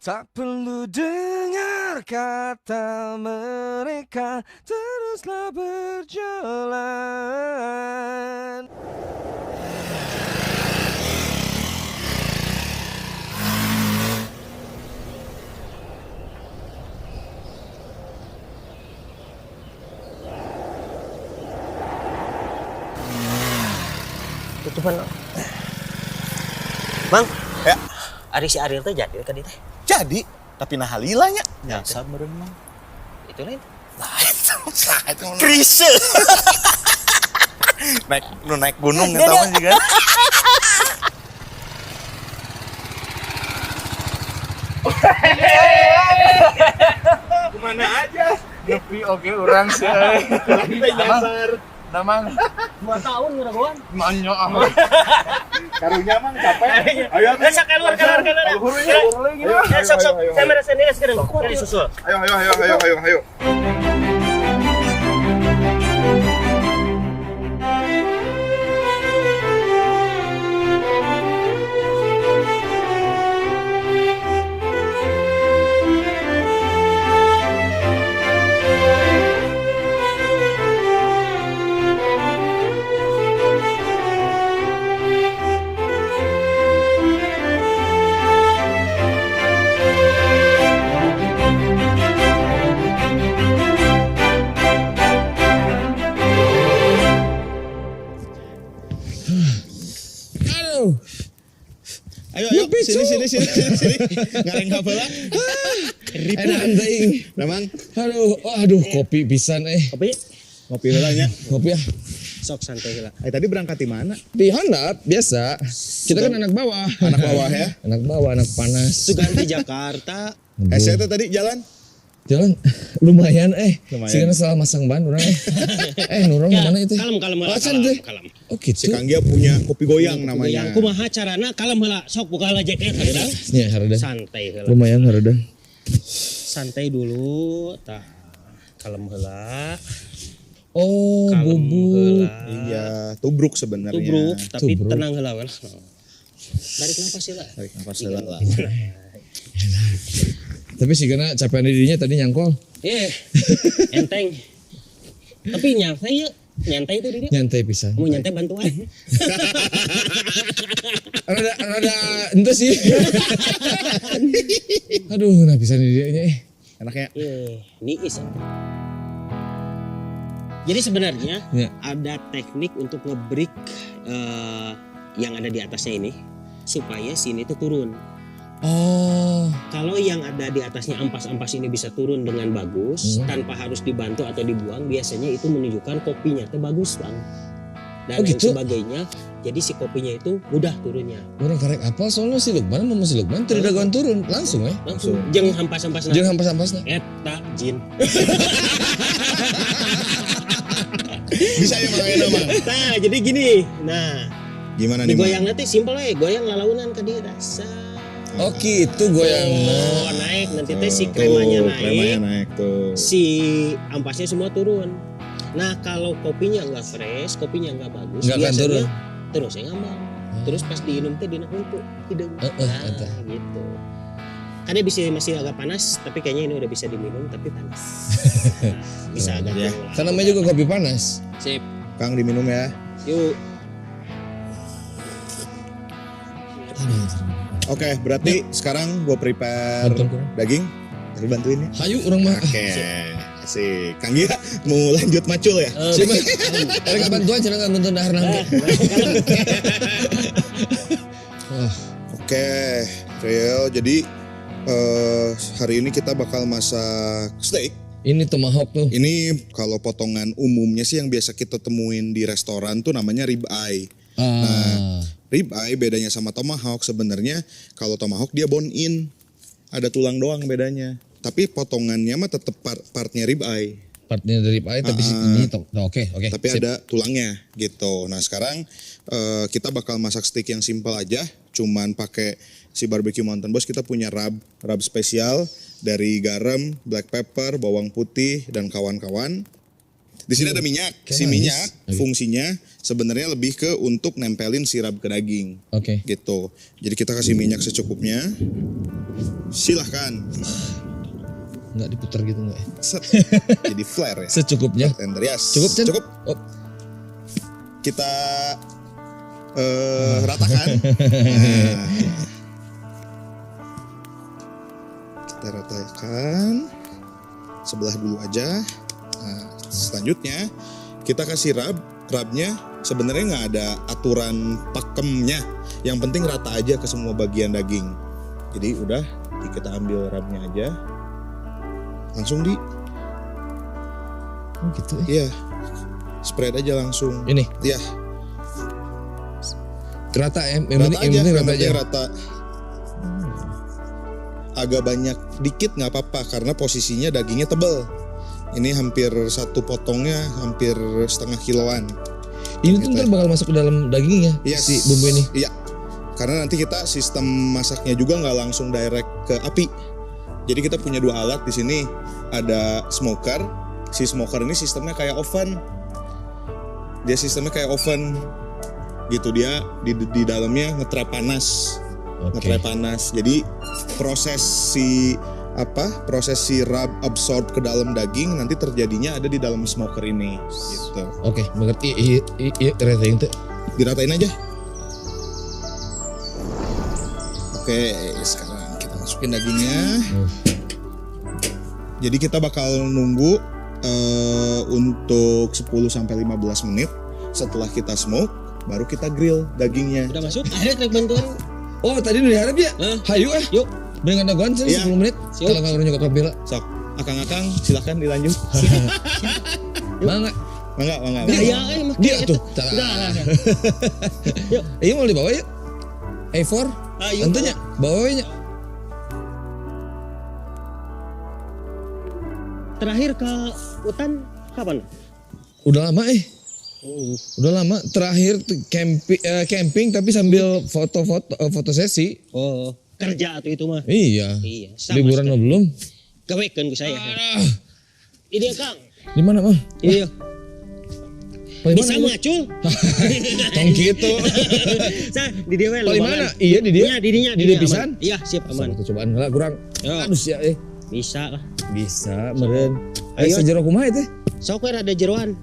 Tak perlu dengar kata mereka, teruslah berjalan. Tutupan. Bang, Ya, Ari si Ariel teh jadi ka dieu teh. jadi tapi nah halilanya nyasar meureun mah. Itu lain. Nah, itu krise. naik gunung eta mah juga. Kemana aja? Nepi oke orang sih. Nyasar. Namang 2 tahun ngeragoan. manyo Karunya mang capek. Ayo Bisa keluar. Luhur ya. Ayo, sok. Saya merasa ini sekarang. Ini susul. Ayo. Ayo, sini. Ngareng hapeula. Enak teuing. Namang Aduh, kopi pisan Kopi, ngopi heula nya. Kopi ya. sok santai heula. Tadi berangkat di mana? Di handap biasa. Kita kan anak bawah. Anak bawah ya. Anak bawah, anak panas. Sugan di Jakarta. Saya tadi jalan. Jalan lumayan Lumayan. Sih salah masang ban urang nurung mana itu? Kalem heula. Acan teh. Kalem. Oh Si gitu. Kang Gia punya kopi goyang namanya. Yang kumaha carana kalem heula. Sok buka heula jaket heula. Ya hareuda. Santai heula. Lumayan hareuda. Santai dulu, tah. Kalem heula. Oh, Kalem bubuk. heula. Iya, tubruk sebenarnya. Tubruk, tapi Tubruk. tenang heula we. Tarik nafas heula. Tarik nafas heula lah. Tapi sih karena capek dirinya tadi nyangkol. Enteng. Tapi nyantai itu dia. Nyantai pisan. Mau nyantai bantuan. Rada ente sih. Aduh, nah pisan dirinya Enaknya Niis. Jadi sebenarnya Ya. ada teknik untuk ngebreak yang ada di atasnya ini supaya sini tuh turun. Oh, Kalau yang ada di atasnya ampas-ampas ini bisa turun dengan bagus tanpa harus dibantu atau dibuang, biasanya itu menunjukkan kopinya tuh bagus bang. Dan Oh, lain gitu? sebagainya. Jadi si kopinya itu mudah turunnya. orang karek apa soalnya si Lukman mau si Lukman tidak dagoan turun langsung Langsung jeung hampas-hampas Jangan hampas-hampasna. eta jin. bisa ya Mang Eno Mang. Nah, jadi gini. Nah, Gimana nih? Mang? digoyang nanti simpel we, goyang lalaunan ka dieu rasa. Oh gitu goyangna. Oh, naik nanti teh si Tuh, kremanya kremanya naik, naik tuh. si ampasnya semua turun. Nah, kalau kopinya nggak fresh, kopinya nggak bagus, Nggak akan biasanya turun. terus yang ngambang. Terus pas diinum teh dina hungku hidung. eta. Gitu. Kan dia masih agak panas, tapi kayaknya ini udah bisa diminum tapi panas. Nah, bisa agak Ya. turun. Kan namanya juga kopi panas. Sip. Kang diminum ya. Yuk. Oke, berarti sekarang gue prepare Bantuan kurang. daging. Terus bantuin ya. Hayu orang mah. Oke, asik. Kang Gia mau lanjut macul ya? Siapa? Ada bantuan cenah nggak bantuan dahar nanti. Oke, Real. Jadi hari ini kita bakal masak steak. Ini tomahawk tuh. Ini kalau potongan umumnya sih yang biasa kita temuin di restoran tuh namanya rib eye. Rib eye bedanya sama tomahawk sebenarnya kalau tomahawk dia bone in. Ada tulang doang bedanya. Tapi potongannya mah tetap partnya rib eye. Partnya dari pie tapi ini oke. Tapi Sip. ada tulangnya gitu. Nah sekarang kita bakal masak steak yang simpel aja. Cuman pakai si barbecue mountain boss kita punya rub spesial dari garam, black pepper, bawang putih dan kawan-kawan. Di sini ada minyak. Si Nice. minyak Oke. fungsinya sebenarnya lebih ke untuk nempelin sirap ke daging. Oke. Gitu. Jadi kita kasih minyak secukupnya. Silahkan. Nggak diputar gitu nggak ya? Set. Jadi flare ya. Secukupnya. Tender, yes. Cukup Cen? Cukup. Oh, Kita ratakan. Nah. Kita ratakan. Sebelah dulu aja. Nah, selanjutnya kita kasih rub. Rubnya sebenarnya nggak ada aturan pakemnya. Yang penting rata aja ke semua bagian daging. Jadi udah kita ambil rubnya aja. Langsung oh gitu ya. iya. Spread aja langsung. Ini Iya. rata ya. Yang Rata penting aja, rata aja. rata. Agak banyak dikit nggak apa-apa karena posisinya dagingnya tebel. Ini hampir satu potongnya hampir setengah kiloan. Ini Gitu tuh ntar ya. bakal masuk ke dalam dagingnya Yes. si bumbu ini. Iya. Karena nanti kita sistem masaknya juga nggak langsung direct ke api. Jadi kita punya dua alat di sini. Ada smoker. Si smoker ini sistemnya kayak oven. Dia sistemnya kayak oven. Gitu, dia di dalamnya ngetrap panas. Oke. Ngetrap panas. Jadi proses si rub absorb ke dalam daging nanti terjadinya ada di dalam smoker ini gitu. Oke, mengerti. Iya, rating tuh. Diratain aja. Oke, sekarang kita masukin dagingnya. Jadi kita bakal nunggu untuk 10 sampai 15 menit. Setelah kita smoke, baru kita grill dagingnya. Udah masuk? Ada trek bantuan. Oh, tadi udah diharap ya? Hah? Hayu Yuk. Dengan daguan sih Iya. 10 menit. Siap. Kalau nggak nyokap bela. Sok, akang-akang silahkan dilanjut. Mangga. Mangga. Gaya mah. Dia tuh. Udah lah. Iya mau dibawa yuk. A4. Ayo. Tentunya bawanya. Terakhir ke hutan kapan? Udah lama Udah lama. Terakhir tuh camping tapi sambil foto sesi. Oh, kerja atau itu mah. Iya. Iya, sama Liburan mah belum. gawekeun ku saya. Ini Kang. Di mana mah? Iya. Paling Bisa mana? macul. Tong gitu. Sa, di dia we Paling lobangan. mana? Iya di dia. Iya, di dinya, Di dia pisan? aman. Iya, siap aman. Satu cobaan heula kurang. Yo. Aduh sia Bisa lah. Bisa meureun. Ayo. Ayo sajero kumaha teh? Sok we rada jeroan.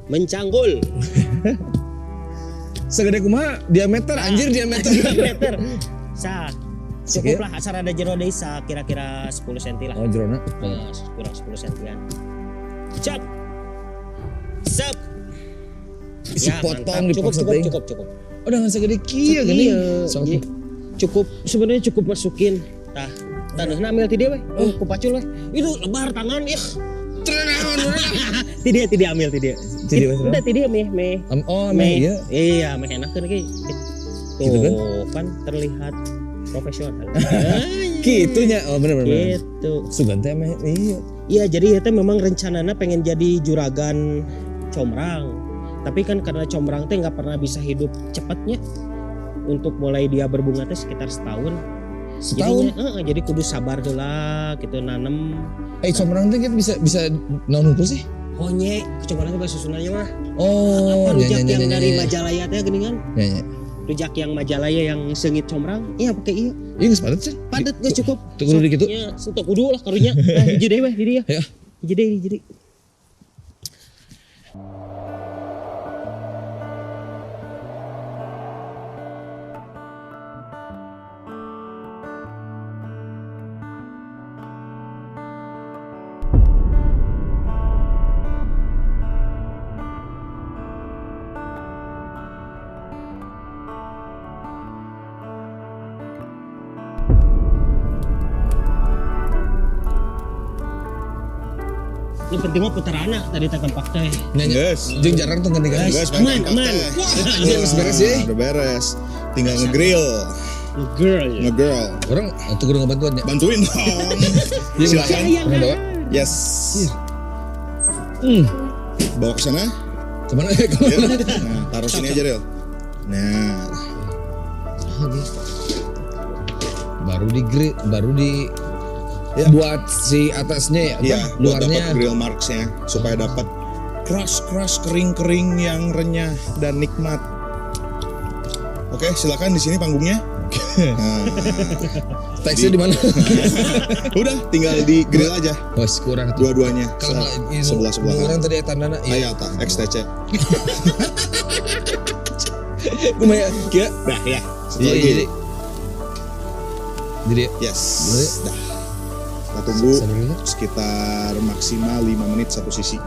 Mencanggul. Segede kumaha? Diameter anjir diameter. Meter. Sa. Sekian? Cukup lah asal ada jero deui sa kira-kira 10 cm lah. Oh jerona. Kurang 10 cm-an. Cap. Sep. Isi potong mantap. dipaksa teuing. Cukup. Oh dengan segede kieu gini. Sok. Iya. Cukup sebenarnya cukup masukin. Tah, taneuhna ambil ti dieu we. Oh, ku pacul we. Itu lebar tangan ya. Ti dia ambil ti dia. Ti dia, Udah ti dia meh. Oh meh iya. Iya, meh enakeun ge. Gitu kan? Kan terlihat profesional. Kitunya. Oh bener. Gitu. Sugan teh meh iya. Iya, jadi itu memang rencananya pengen jadi juragan combrang. Tapi kan karena combrang teh nggak pernah bisa hidup cepatnya. Untuk mulai dia berbunga teh sekitar setahun. Setahun. Jadinya, jadi kudu sabar heula gitu nanem. Combrang teh kita bisa naon hungkul sih? Honye, combrang teh bahasa Sundanya mah. Oh, Rujak nya, yang nya, dari nya, nya. Majalaya teh geuningan. Ya. Rujak yang Majalaya yang sengit combrang. Iya pakai iya. Iya geus padet sih. Padet geus cukup. Tuh kudu dikitu. Ya, sentok kudu lah karunya. Nah, hiji deui weh di dia. Ya. Hiji deui. Ini penting mah puterana tadi tekan pak teh. Nya. Guys. Jeung jarang tuh ganti-ganti. Guys, Aman. Wah, anjir geus beres ya. Udah beres. Tinggal ngegrill. Girl. Ngegrill. Orang atuh kudu ngebantuan ya. Bantuin dong. Iya, Silakan. Pernah bawa? Yes. Bawa ke sana. Kemana? Ril. Nah, taruh sini aja, Ril. Nah, Baru di grill, baru di Ya. buat si atasnya ya, Iya, apa? buat dapat Luarnya. grill marksnya supaya dapat crush kering yang renyah dan nikmat. Oke, silakan di sini panggungnya. Nah, Teksnya di mana? udah tinggal di grill aja Bos kurang tuh. dua-duanya. Kalau sebelah orang tadi tandana Ayo ta, XTC. lumayan kia. Nah, ya. Satu Iya, lagi. Jadi Yes. Boleh. Dah. Kita tunggu Sabar dulu. sekitar maksimal 5 menit satu sisi.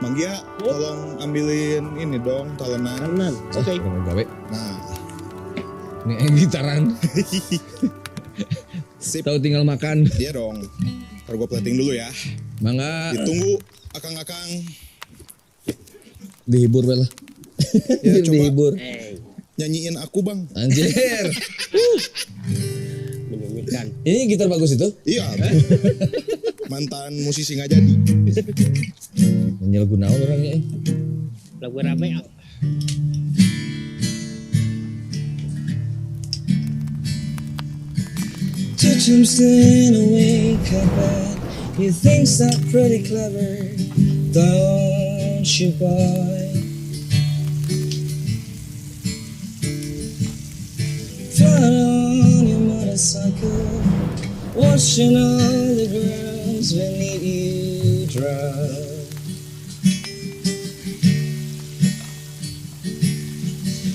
Manggia, tolong ambilin ini dong talenan. Kanan. Oke. Orang gawe. Nah, Ini gitaran. sip. Tahu tinggal makan. Iya dong. Ntar gue plating dulu ya. Mangga Ditunggu akang-akang. dihibur lah. Ya, coba. Dihibur. Nyanyiin aku bang. Anjir. Menyanyikan. Ini gitar bagus itu. Iya. Mantan musisi nggak jadi. Nyel gunawan orangnya. Lagu rame. Two times then I wake up and you think that pretty clever, don't you, boy? Flying on your motorcycle, watching all the girls beneath you drive.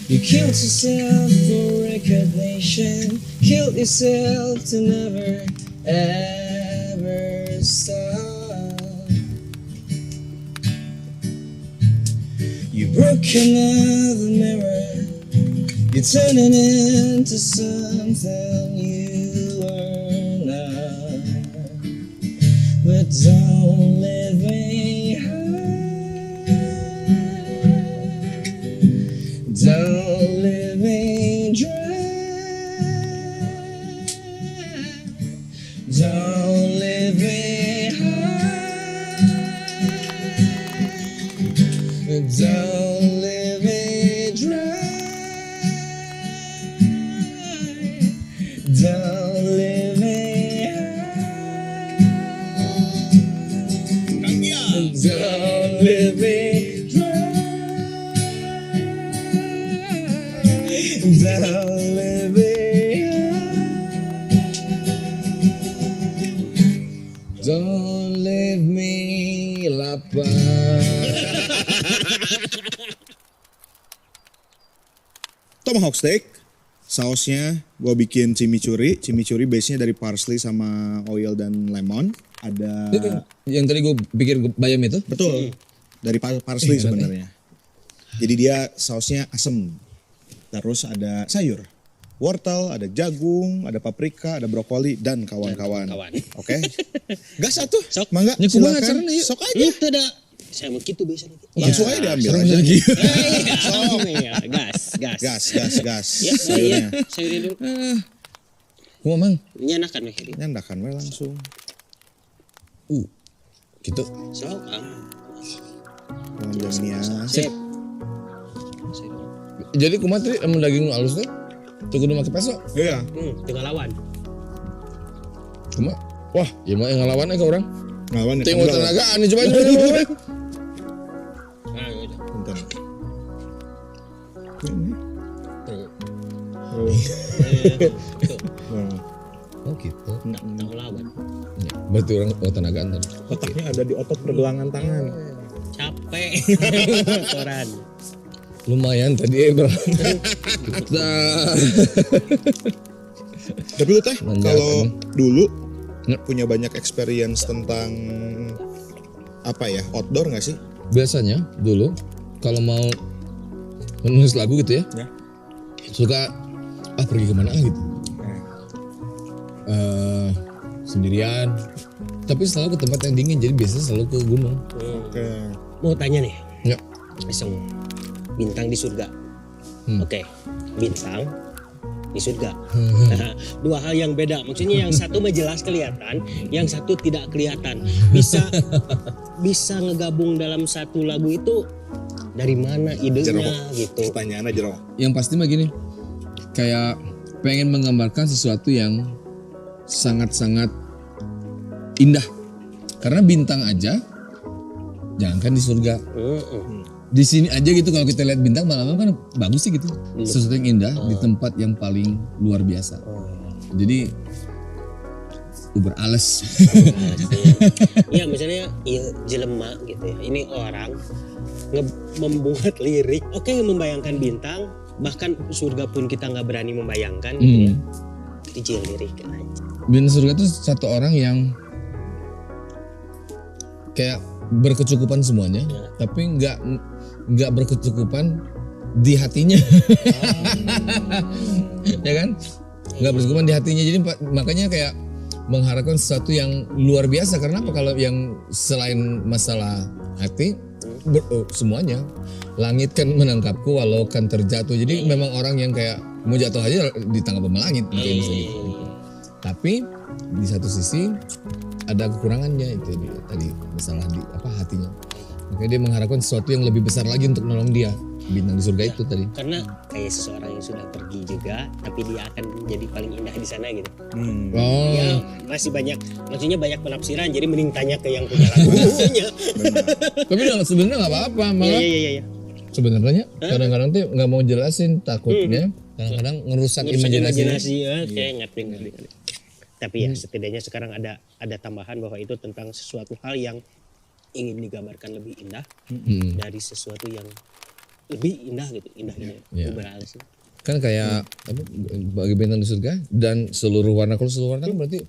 You killed yourself for recognition, killed yourself to never ever stop. You broke another mirror, you're turning into something you are not. But don't leave me high. Don't leave me dry. Don't leave me high. Don't leave me dry. Don't leave me high. Don't leave me dry. Don't leave me high. Don't leave me lapar. Tomahawk steak. Sausnya gue bikin chimichurri. Chimichurri base-nya dari parsley sama oil dan lemon. Ada Yang tadi gue pikir bayam itu? betul dari parsley sebenarnya. Jadi dia sausnya asem. Terus ada sayur, wortel, ada jagung, ada paprika, ada brokoli dan kawan-kawan. Oke. Gas satu. Sok. Mangga. Ya, kumaha silakan. caranya, yuk. Sok aja. Itu dah. Saya mau gitu biasanya. Langsung aja diambil Serem aja. lagi. Iya, gas. Gas. Ya, Sayurnya. sayurin dulu. Kumaha mang? Menyenakan weh ini. Nyandakan we langsung. Gitu. Sok. Dengan jamnya. Sip. Jadi kumaha tadi emang daging nu halus teh? Tuh kudu make peso. Iya. Tinggal lawan. Kumaha? Wah, ya mah yang ngelawan ke orang. Ngawan ya. Tengok kan, tenagaan nih coba. Nah, gitu. Bentar. Tuh. Oh gitu. Tahu lawan. Ya, berarti orang tenagaan tadi. Otaknya ada di otot pergelangan tangan. Capek. Kotoran. Lumayan tadi bro. Tapi lu teh Manjat, kalau emang. dulu Ya. punya banyak experience tentang apa ya outdoor nggak sih? Biasanya dulu kalau mau menulis lagu gitu ya, Ya. suka pergi kemana gitu, sendirian. Tapi selalu ke tempat yang dingin, jadi biasanya selalu ke gunung. Oke. Mau tanya nih, Ya. iseng, bintang di surga. Oke, bintang di surga. Nah, dua hal yang beda. Maksudnya yang satu mah jelas kelihatan, yang satu tidak kelihatan. Bisa ngegabung dalam satu lagu itu dari mana idenya gitu. Pertanyaannya jero. Yang pasti mah gini, kayak pengen menggambarkan sesuatu yang sangat-sangat indah. Karena bintang aja, jangankan di surga. Di sini aja gitu kalau kita lihat bintang malam kan bagus sih gitu. Sesuatu yang indah di tempat yang paling luar biasa. Jadi uber ales. Iya misalnya ya jelema gitu ya. Ini orang membuat lirik. Oke, membayangkan bintang, bahkan surga pun kita nggak berani membayangkan gitu ya. Dijil lirik aja. Bintang surga itu satu orang yang kayak berkecukupan semuanya, tapi nggak berkecukupan di hatinya. Ya kan? Nggak berkecukupan di hatinya, jadi makanya kayak mengharapkan sesuatu yang luar biasa. Karena apa? Kalau yang selain masalah hati, semuanya. Langit kan menangkapku walau kan terjatuh. Jadi memang orang yang kayak mau jatuh aja ditangkap sama langit kayak bisa gitu. Tapi di satu sisi ada kekurangannya itu tadi masalah di hatinya. Makanya dia mengharapkan sesuatu yang lebih besar lagi untuk nolong dia. Bintang di surga itu tadi. Karena kayak seseorang yang sudah pergi juga, tapi dia akan menjadi paling indah di sana gitu. Oh. Ya masih banyak, maksudnya banyak penafsiran. Jadi mending tanya ke yang punya lagunya. Tapi sebenarnya nggak apa-apa malah. Iya. Sebenarnya kadang-kadang tuh nggak mau jelasin takutnya. Kadang-kadang ngerusak imajinasi. Oke, ngerti. Tapi ya setidaknya sekarang ada tambahan bahwa itu tentang sesuatu hal yang ingin digambarkan lebih indah dari sesuatu yang lebih indah gitu, indahnya. Iya. Berhasil. Kan kayak bagi bintang di surga dan seluruh warna. Kalau seluruh warna kan berarti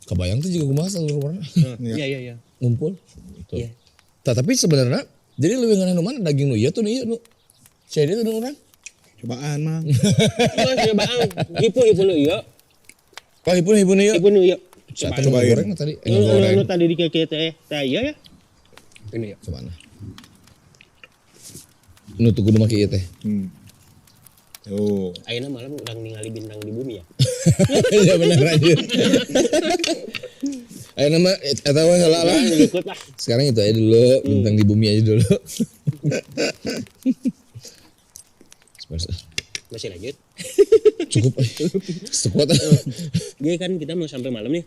kebayang tuh juga kumaha seluruh warna. Iya. Ngumpul. Gitu. Iya. Tapi sebenarnya jadi lebih ngana mana daging nu ieu tuh nu nu. Saya itu orang. Cobaan mang. Cobaan hipun iya. Pak hipun ieu. Hipun iya. Cobain. Cobain. Goreng tadi. Lu tadi di keke teh. Iya ya. Ini ya. Coba nah. Nu tuh kudu make ieu teh. Tuh. Ayeuna malam udah ningali bintang di bumi ya. Iya benar aja. Ayo nama eta we heula lah. Ikut lah. Sekarang itu aja dulu, bintang di bumi aja dulu. Masih lanjut. Cukup. Sekuat. Dia kan kita mau sampai malam nih.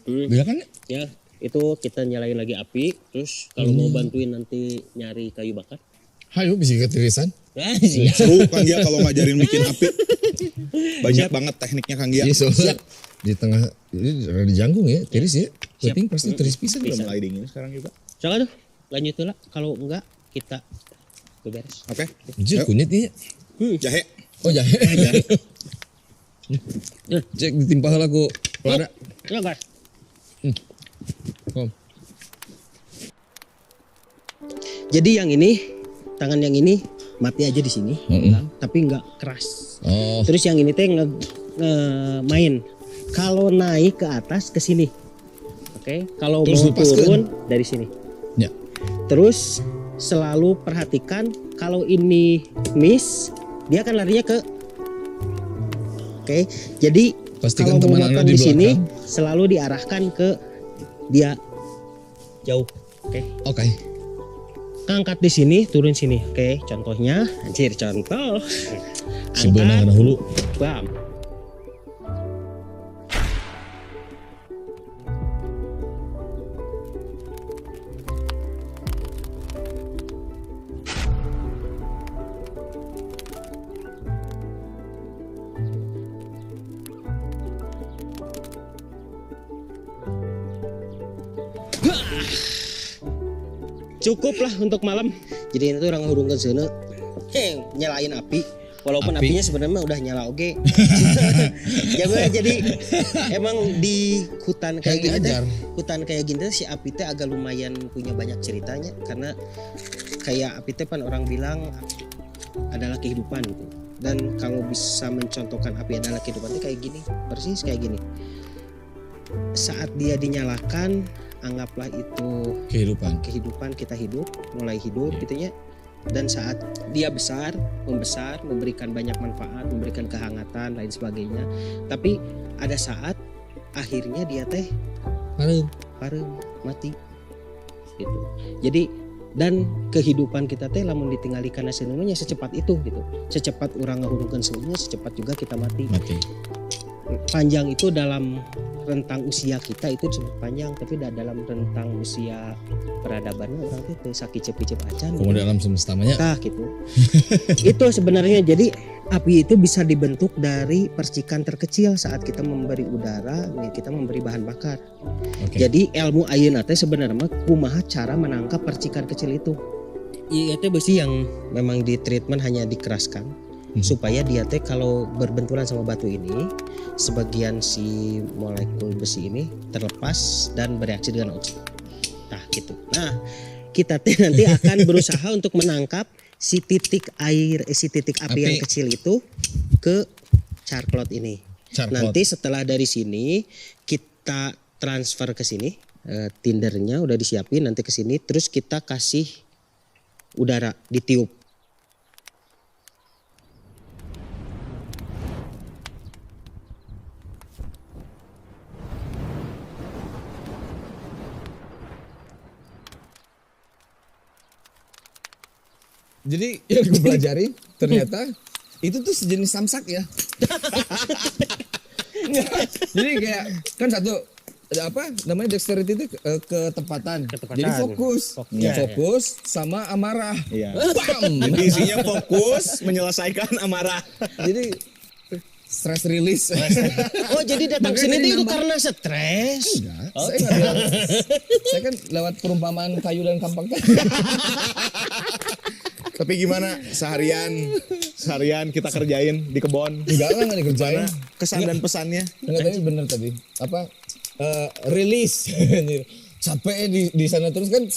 Iya kan? Ya, itu kita nyalain lagi api, terus kalau mau bantuin nanti nyari kayu bakar. Hayu bisa ketirisan. Siap. Seru Kang Gia kalau ngajarin bikin api. Banyak banget tekniknya Kang Gia. Iya soalnya di tengah ini rada janggung ya, tiris ya. Penting pasti tiris pisan. Udah mulai dingin sekarang juga. Soalnya tuh lanjut lah, kalau enggak kita beres. Oke. Anjir kunyit ya. Jahe. Oh jahe. Cek ditimpa heula ku pelada. Ya guys. Kom. Jadi yang ini, tangan yang ini mati aja di sini, tapi nggak keras. Oh. Terus yang ini teh main. Kalau naik ke atas ke sini, oke. Kalau Terus mau lepaskan. turun dari sini. Ya. Terus selalu perhatikan kalau ini miss, dia akan larinya ke. Oke. Jadi Pastikan kalau mau teman Anda motong di di sini, belakang. selalu diarahkan ke dia jauh. Oke. Oke. Angkat di sini, turun sini. Oke, contohnya, anjir contoh. Sebenarnya kena hulu. Bam. Cukup lah untuk malam. Jadi itu orang hurung ke sana, nyalain api. Walaupun Api. apinya sebenarnya udah nyala oke. Jadi emang di hutan kayak gini teh, diajar. hutan kayak gini teh si api teh agak lumayan punya banyak ceritanya karena kayak api teh kan orang bilang adalah kehidupan gitu. Dan kalau bisa mencontohkan api adalah kehidupan itu kayak gini, persis kayak gini. Saat dia dinyalakan, anggaplah itu kehidupan kita hidup, mulai hidup gitu ya. Dan saat dia membesar, memberikan banyak manfaat, memberikan kehangatan lain sebagainya. Tapi ada saat akhirnya dia teh parem, mati gitu. Jadi dan kehidupan kita teh lamun ditinggali kana seuneunya secepat itu gitu. Secepat orang ngahurungkeun seuneu, secepat juga kita mati. Panjang itu dalam rentang usia kita itu disebut panjang, tapi dalam rentang usia peradabannya orang itu sakicep-kicep acan. Komo dalam semesta manya. Tah gitu. Itu sebenarnya jadi api itu bisa dibentuk dari percikan terkecil saat kita memberi udara, kita memberi bahan bakar. Jadi ilmu ayeuna teh sebenarnya kumaha cara menangkap percikan kecil itu. Iya teh besi yang memang di treatment hanya dikeraskan supaya dia teh kalau berbenturan sama batu ini sebagian si molekul besi ini terlepas dan bereaksi dengan oksigen. Nah gitu. Nah kita teh nanti akan berusaha untuk menangkap si titik api yang kecil itu ke charklot ini. Nanti setelah dari sini kita transfer ke sini, tindernya udah disiapin nanti ke sini, terus kita kasih udara ditiup. Jadi yang gue pelajari ternyata itu tuh sejenis samsak ya. Jadi kayak kan satu apa namanya dexterity itu ketepatan. Jadi fokus sama amarah. Bam! Jadi isinya fokus menyelesaikan amarah. Jadi stress release. Oh jadi datang sini itu karena stres? Enggak, saya nggak bilang. Saya kan lewat perumpamaan kayu dan kampak. Tapi gimana seharian kita kerjain di kebon? Enggak lah, nggak dikerjain. Kesan dan pesannya? Enggak, tadi bener tadi. Apa release. Capek di sana terus kan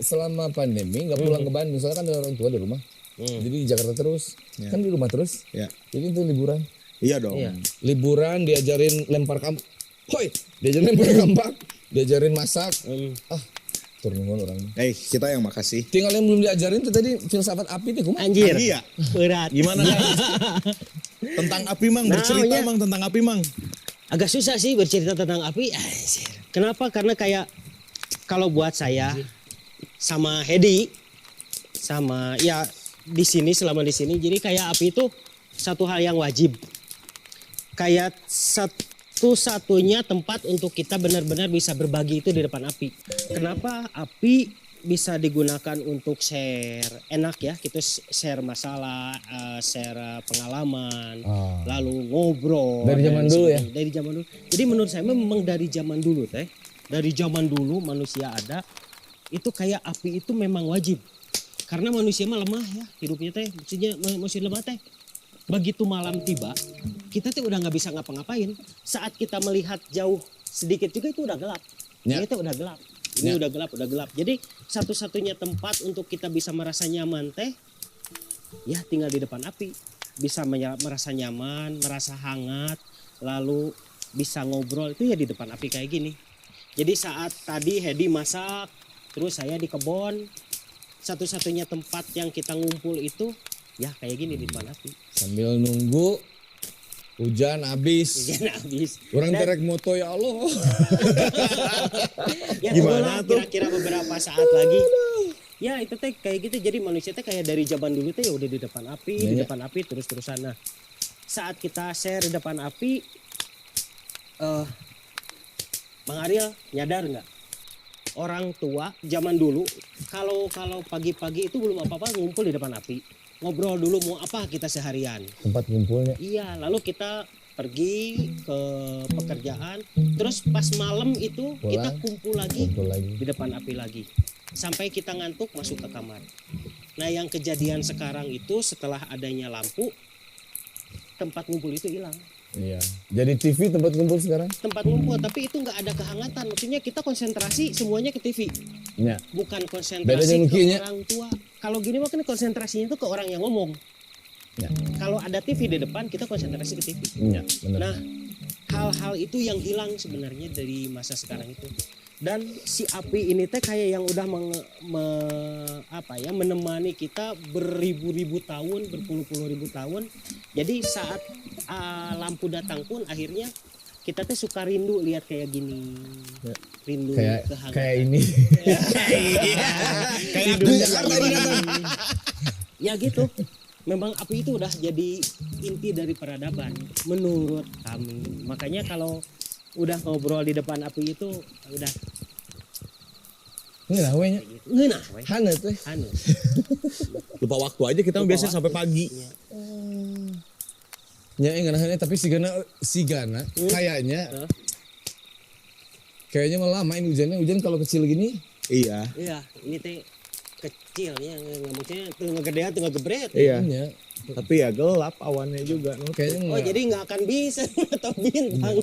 selama pandemi nggak pulang ke Bandung. Soalnya kan ada orang tua di rumah. Jadi di Jakarta terus. Kan di rumah terus. Jadi itu liburan. Iya dong. Liburan diajarin lempar kampak. Diajarin lempar kampak. Diajarin masak. Turun orang. Kita yang makasih. Tinggal yang belum diajarin itu tadi filsafat api itu kumaha? Anjir. Iya. Berat. Gimana tentang api Mang, bercerita Mang tentang api Mang. Agak susah sih bercerita tentang api. Anjir. Kenapa? Karena kayak kalau buat saya sama Hedi sama ya di sini selama di sini jadi kayak api itu satu hal yang wajib. Kayak satu-satunya tempat untuk kita benar-benar bisa berbagi itu di depan api. Kenapa api bisa digunakan untuk share? Enak ya, kita share masalah, share pengalaman, lalu ngobrol. Dari zaman dulu ya? Dari zaman dulu. Jadi menurut saya memang dari zaman dulu teh, dari zaman dulu manusia ada, itu kayak api itu memang wajib. Karena manusia mah lemah ya, hidupnya teh, maksudnya manusia lemah teh. Begitu malam tiba, kita tuh udah nggak bisa ngapa-ngapain. Saat kita melihat jauh sedikit juga itu udah gelap. Itu udah gelap. Ini udah gelap. Jadi satu-satunya tempat untuk kita bisa merasa nyaman teh, ya tinggal di depan api. Bisa merasa nyaman, merasa hangat, lalu bisa ngobrol itu ya di depan api kayak gini. Jadi saat tadi Hedi masak, terus saya di kebon, satu-satunya tempat yang kita ngumpul itu ya kayak gini di depan api. Sambil nunggu hujan habis. Orang terek moto ya Allah. Ya, gimana tuh? Kira-kira beberapa saat lagi. Ya itu teh kayak gitu. Jadi manusia teh kayak dari zaman dulu teh ya udah di depan api, di depan api terus-terusan. Nah, saat kita share di depan api, Bang Ariel nyadar nggak? Orang tua zaman dulu kalau pagi-pagi itu belum apa-apa ngumpul di depan api. Ngobrol dulu mau apa kita seharian. Tempat ngumpulnya. Iya, lalu kita pergi ke pekerjaan, terus pas malam itu pulang, kita kumpul lagi di depan api lagi. Sampai kita ngantuk masuk ke kamar. Nah, yang kejadian sekarang itu setelah adanya lampu, tempat ngumpul itu hilang. Iya. Jadi TV tempat ngumpul sekarang? Tempat ngumpul, tapi itu nggak ada kehangatan. Maksudnya kita konsentrasi semuanya ke TV. Ya. bukan Beda konsentrasi dengan ke kieunya. orang tua. Kalau gini mah kan konsentrasinya itu ke orang yang ngomong. Ya. Kalau ada TV di depan kita konsentrasi ke TV. Ya, benar. Nah, hal-hal itu yang hilang sebenarnya dari masa sekarang itu. Dan si api ini teh kayak yang udah menemani kita beribu-ribu tahun, berpuluh-puluh ribu tahun. Jadi saat lampu datang pun akhirnya kita teh suka rindu lihat kayak gini. Ya. Rindu kehangatan. Kayak ini. Kayak ya gitu. Memang api itu udah jadi inti dari peradaban menurut kami. Makanya kalau udah ngobrol di depan api itu udah Ngeunah we nya. ngeunah we. Haneut we. Anu. Lupa waktu aja kita Lupa biasanya sampai waktu. pagi. Nya ngeunaheun tapi sigana kayaknya malah main hujan kalau kecil gini. Iya. Iya, ini teh kecilnya maksudnya tuh ngegedean tuh ngegebret. Iya. Nya. Tapi ya gelap awannya juga. No. Kayaknya Oh, jadi nggak akan bisa atau bintang.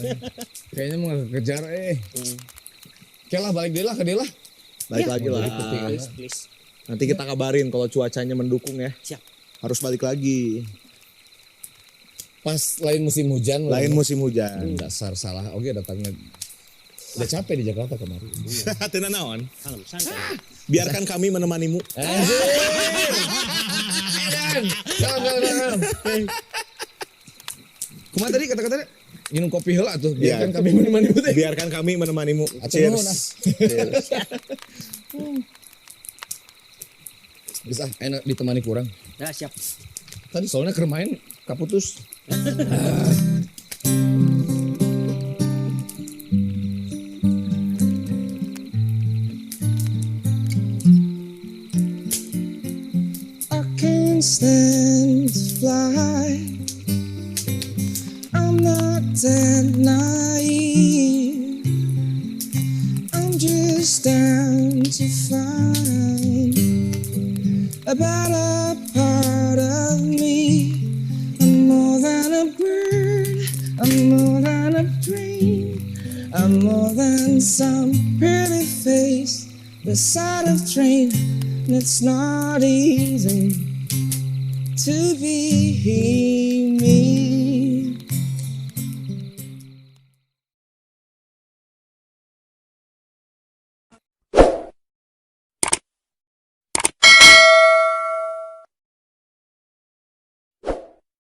kayaknya mau kejar Oke lah balik deh lah ke dia lah. Balik lagi lah. Please. Nanti kita kabarin kalau cuacanya mendukung ya. Siap. Harus balik lagi. Pas lain musim hujan. Lain musim hujan. Dasar salah. Oke datangnya. Udah capek di Jakarta kemarin. Tenan naon? Kalem, santai. Biarkan kami menemanimu. Jangan. Kumaha tadi kata-katanya? Minum kopi heula tuh. Iya. Biarkan kami menemani teh. Biarkan kami menemanimu. Atuh nuhun, Cheers. Cheers. Bisa enak ditemani kurang. Nah, siap. Tadi soalnya kermain kaputus. I can't stand to fly. I'm not that naive. I'm just down to find a better part of me. I'm more than a bird. I'm more than a dream. I'm more than some pretty face beside a train. And it's not easy to be me.